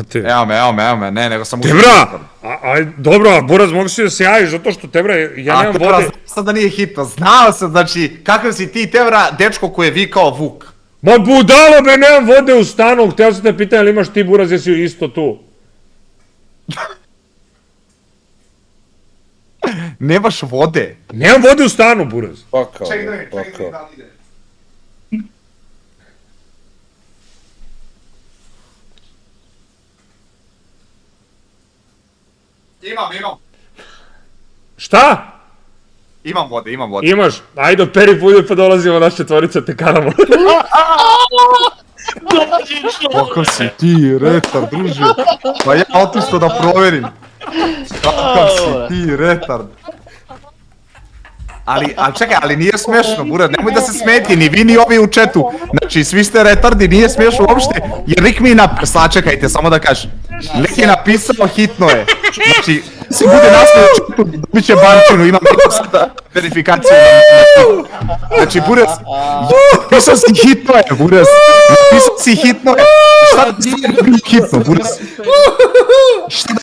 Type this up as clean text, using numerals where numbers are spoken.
Brate. Evo me, ne, nego sam... Tebra! Dobro, Buraz, mogu si da se javiš, zato što, Tebra, ja nemam Tebra, vode. znao sam da nije hitno, znao sam, znači, kakav si ti, Tebra, dečko koji je vikao Vuk. Ma budalo be, nemam vode u stanu, hteo sam te pitan, ali imaš ti, Buraz, jesi isto tu? Nemaš vode. Nemam vode u stanu, Buraz. Pakao, Čekaj da pakao. vidim da li ide. Imam. Šta? Imam vode. Imaš? Ajde, peri pulje pa dolazimo naš četvorica, te karamo. Kakav si ti, retard, druže. Pa ja otišto da proverim. Kakav si ti, retard. Ali čekaj, ali nije smešno, Buraz, nemoj da se smeti, ni vi ni ovi u četu. Znači, svi ste retardi, nije smešno uopšte. Jer lik mi je napisao, sačekajte, samo da kažem. Lik je napisao hitno je. Znači, si bude nasmeo u četu, dobit će bančinu, imam neko sada verifikaciju. Znači, Buraz, napisao si hitno je, Buraz. Napisao si hitno je. Šta ti hitno, Buraz? Šta